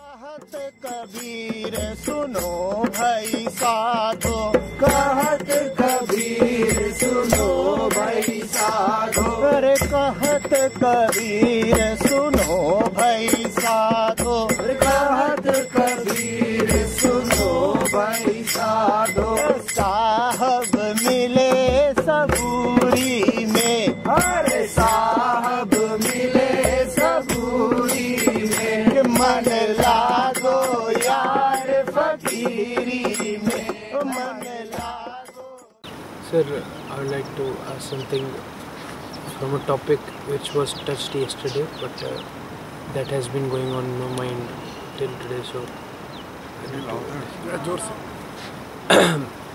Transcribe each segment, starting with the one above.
कहत कबीर सुनो भाई साधो, कहत कबीर सुनो भाई साधो, अरे कहत कबीर सुनो भाई साधो, कहत कबीर सुनो भाई साधो। साहब मिले सबूरी में, अरे साहब मिले सबूरी में, मन लागो यार फकीरी में, मन लागो। Sir, I would like to ask something from a topic which was touched yesterday, but that has been going on in my mind till today. So,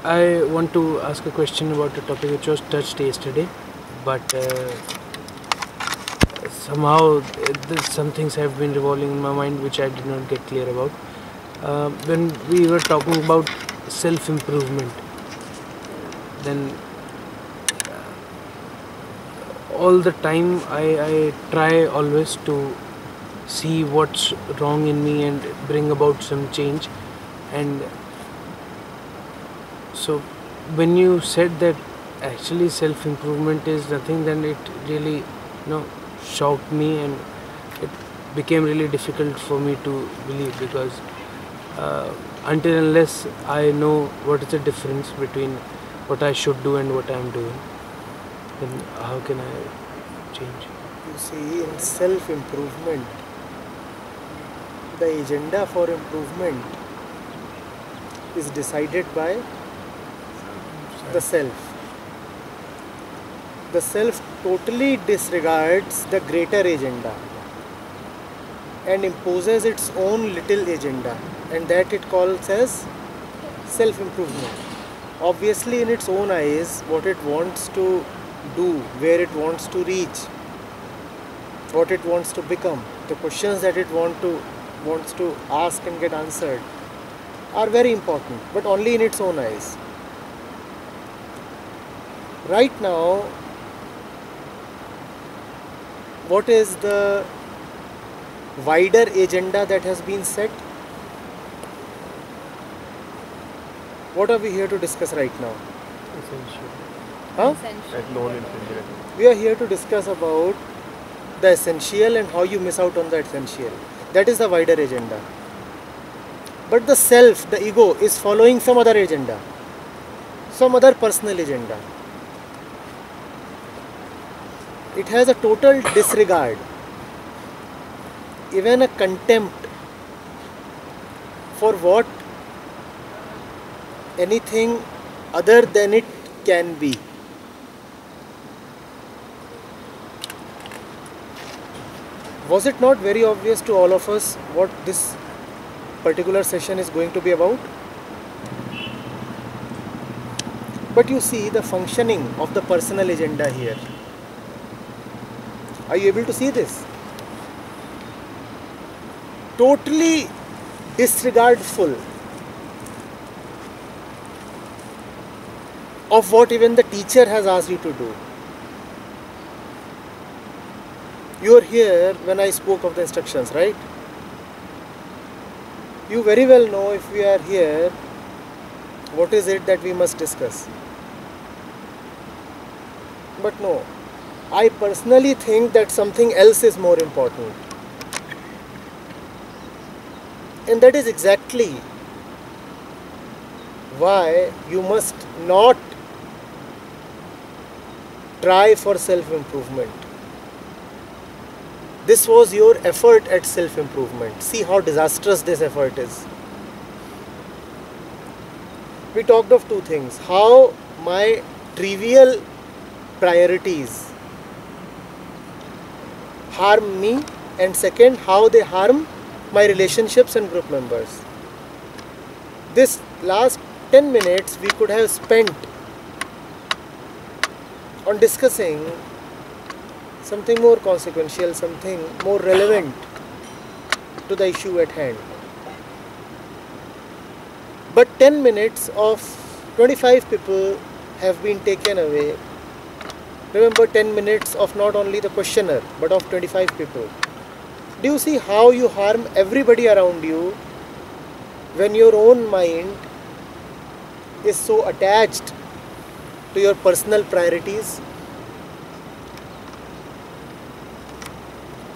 I want to ask a question about a topic which was touched yesterday, but somehow some things have been revolving in my mind which I did not get clear about. When we were talking about self-improvement, then all the time I try always to see what's wrong in me and bring about some change. And so when you said that actually self-improvement is nothing, then it really shocked me, and it became really difficult for me to believe, because until unless I know what is the difference between what I should do and what I am doing, then how can I change? You see, in self-improvement, the agenda for improvement is decided by the self. The self totally disregards the greater agenda and imposes its own little agenda, and that it calls as self-improvement. Obviously, in its own eyes, what it wants to do, where it wants to reach, what it wants to become, the questions that it wants to ask and get answered are very important, but only in its own eyes. Right now, what is the wider agenda that has been set? What are we here to discuss right now? Essential. Huh? We are here to discuss about the essential and how you miss out on the essential. That is the wider agenda. But the self, the ego, is following some other agenda, some other personal agenda. It has a total disregard, even a contempt for what anything other than it can be. Was it not very obvious to all of us what this particular session is going to be about? But you see the functioning of the personal agenda here. Are you able to see this? Totally disregardful of what even the teacher has asked you to do. You are here when I spoke of the instructions, right? You very well know, if we are here, what is it that we must discuss. But no, I personally think that something else is more important. And that is exactly why you must not try for self-improvement. This was your effort at self-improvement. See how disastrous this effort is. We talked of two things. How my trivial priorities harm me, and second, how they harm my relationships and group members. This last 10 minutes we could have spent on discussing something more consequential, something more relevant to the issue at hand. But 10 minutes of 25 people have been taken away. Remember, 10 minutes of not only the questioner but of 25 people. Do you see how you harm everybody around you when your own mind is so attached to your personal priorities?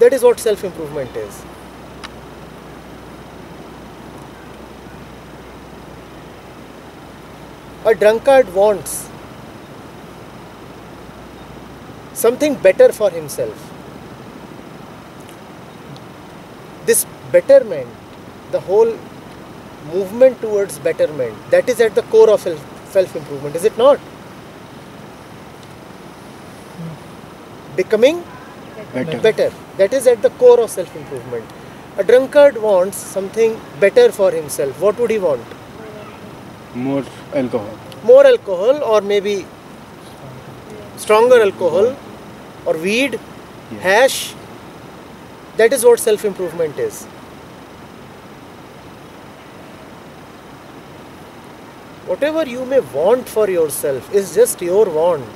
That is what self-improvement is. A drunkard wants something better for himself. This betterment, the whole movement towards betterment, that is at the core of self-improvement, is it not? Becoming better. That is at the core of self-improvement. A drunkard wants something better for himself. What would he want? More alcohol. More alcohol, or maybe stronger alcohol, or weed, hash. That is what self-improvement is. Whatever you may want for yourself is just your want.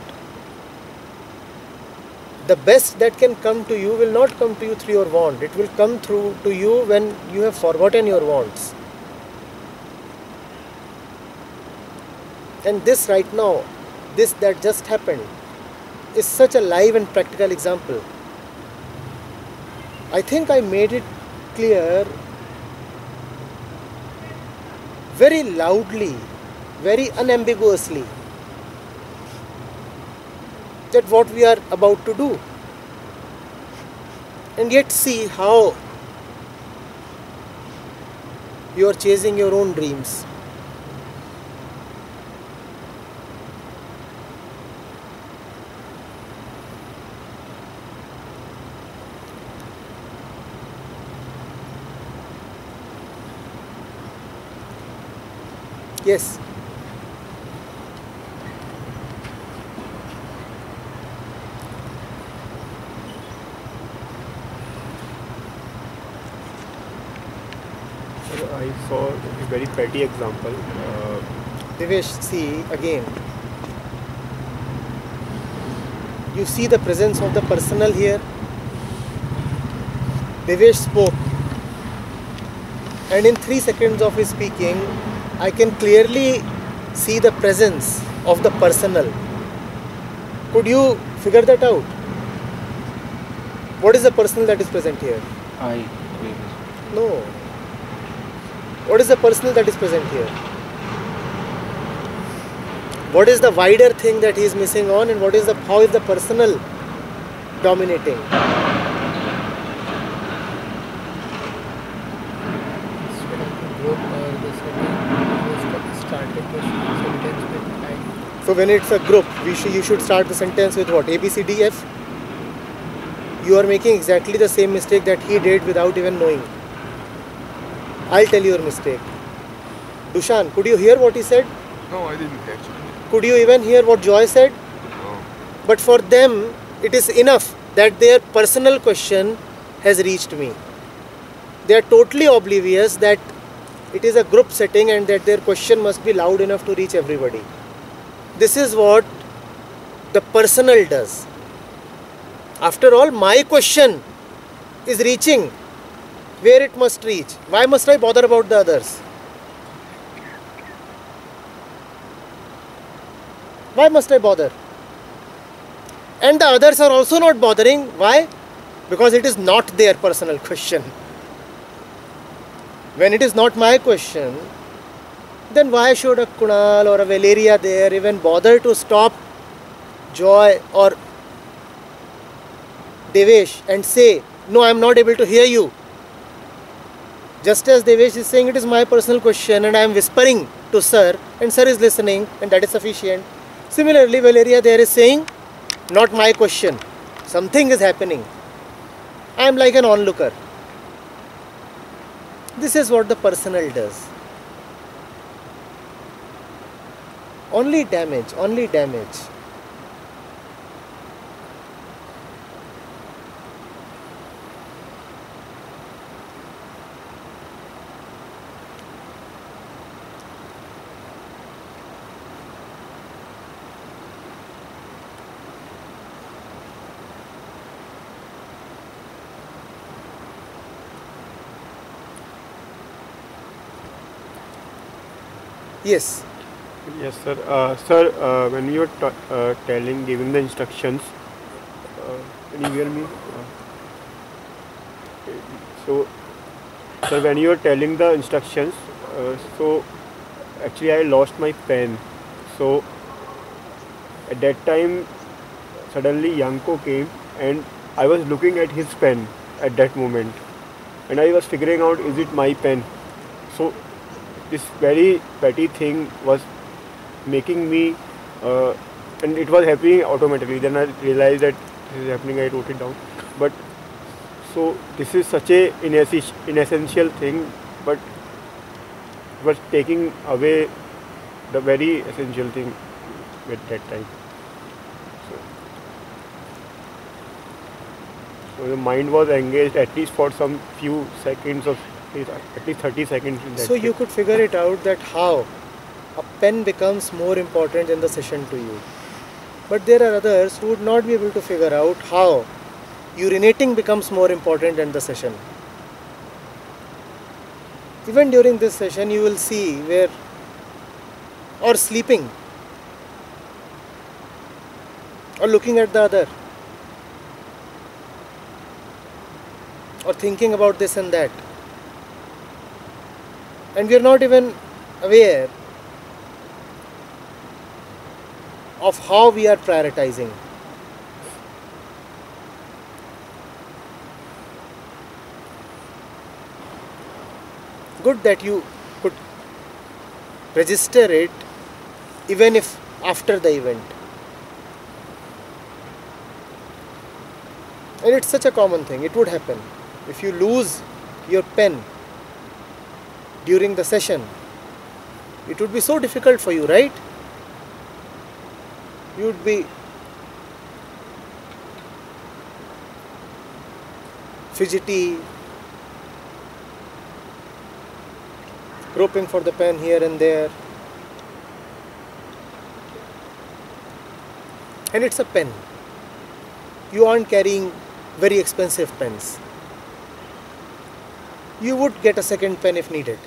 The best that can come to you will not come to you through your want. It will come through to you when you have forgotten your wants. And this right now, this that just happened, is such a live and practical example. I think I made it clear very loudly, very unambiguously, that what we are about to do. And yet see how you are chasing your own dreams. Yes. I saw a very petty example. Devesh, see again. You see the presence of the personal here. Devesh spoke, and in 3 seconds of his speaking, I can clearly see the presence of the personal. Could you figure that out? What is the personal that is present here? I. No. What is the personal that is present here? What is the wider thing that he is missing on, and how is the personal dominating? So when it's a group, you should start the sentence with what? A, B, C, D, F? You are making exactly the same mistake that he did without even knowing. I'll tell you your mistake. Dushan, could you hear what he said? No, I didn't actually. Could you even hear what Joy said? No. But for them, it is enough that their personal question has reached me. They are totally oblivious that it is a group setting and that their question must be loud enough to reach everybody. This is what the personal does. After all, my question is reaching where it must reach. Why must I bother about the others? Why must I bother? And the others are also not bothering. Why? Because it is not their personal question. When it is not my question, then why should a Kunal or a Valeria there even bother to stop Joy or Devesh and say, no, I am not able to hear you. Just as Devesh is saying, it is my personal question and I am whispering to Sir, and Sir is listening, and that is sufficient. Similarly, Valeria there is saying, not my question. Something is happening. I am like an onlooker. This is what the personal does. Only damage, only damage. Yes. Yes, sir. Sir, when you were giving the instructions, can you hear me? So, sir, when you were telling the instructions, so actually I lost my pen. So, at that time, suddenly Yanko came and I was looking at his pen at that moment. And I was figuring out, is it my pen? So, this very petty thing was making me, and it was happening automatically. Then I realized that this is happening, I wrote it down. But, so this is such a inessential thing, but it was taking away the very essential thing at that time. So the mind was engaged at least for some few seconds of at least 30 seconds in that So you case. could figure it out that how a pen becomes more important in the session to you. But there are others who would not be able to figure out how urinating becomes more important in the session. Even during this session you will see where, or sleeping, or looking at the other, or thinking about this and that. And we are not even aware of how we are prioritizing. Good that you could register it even if after the event. And it's such a common thing, it would happen. If you lose your pen during the session, it would be so difficult for you, right? You would be fidgety, groping for the pen here and there. And it's a pen. You aren't carrying very expensive pens. You would get a second pen if needed.